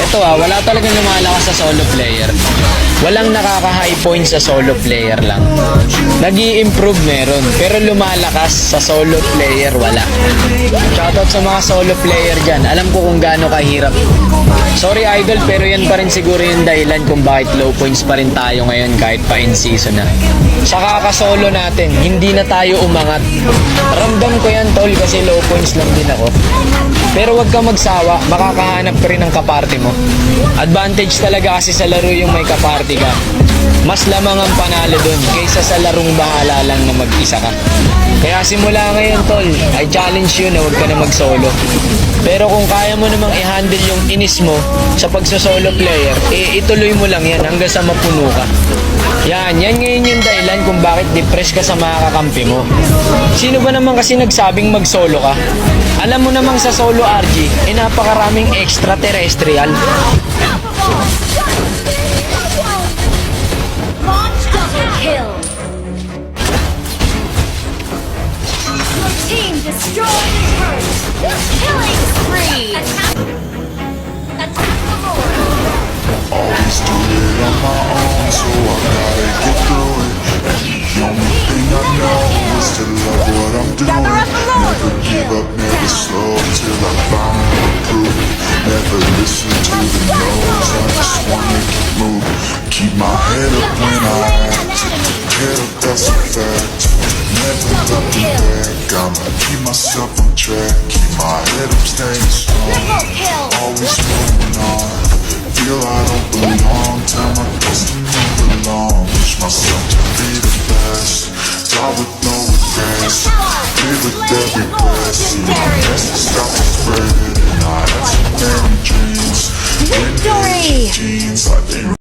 Ito wala talagang lumalakas sa solo player. Walang nakaka-high point sa solo player lang. Nag-i-improve meron, pero lumalakas sa solo player wala. Shoutout sa mga solo player dyan. Alam ko kung gaano kahirap. Sorry idol, pero yan pa rin siguro yung dahilan kung bakit low points pa rin tayo ngayon kahit pa in season na. Sa kakasolo natin, hindi na tayo umangat. Ramdam ko yan tol kasi low points lang din ako. Pero wag kang magsawa, makakahanap ka rin ng kaparty mo. Advantage talaga kasi sa laro yung may kaparty ka. Mas lamang ang panalo dun kaysa sa larong bahala lang na mag-isa ka. Kaya simula ngayon tol, I challenge you na wag ka na mag-solo. Pero kung kaya mo namang i-handle yung inis mo sa pagsa-solo player, ituloy mo lang yan hanggang sa mapuno ka. Yan ngayon yung dahilan kung bakit depressed ka sa mga kakampi mo. Sino ba naman kasi nagsabing mag-solo ka? Alam mo namang sa solo RG, napakaraming extraterrestrial. Kill. Team destroyed turret. Killing spree. Attack the board. Always do it on my own, so I gotta get through it. The only thing I know is to love what I'm doing. Never give up, never slow till I finally prove it. Never listen to the no's, I just wanna keep moving. Keep my head up when I act. Head up, that's a fact. Never looking back, I'ma keep myself on track. Keep my head up, staying strong. Always moving on. Feel I don't belong, tell my best to move along. Wish myself to be the best, die with no regrets. Live with every breath, see my message stop to spread. And I have so many dreams. Victory! Jeans, I think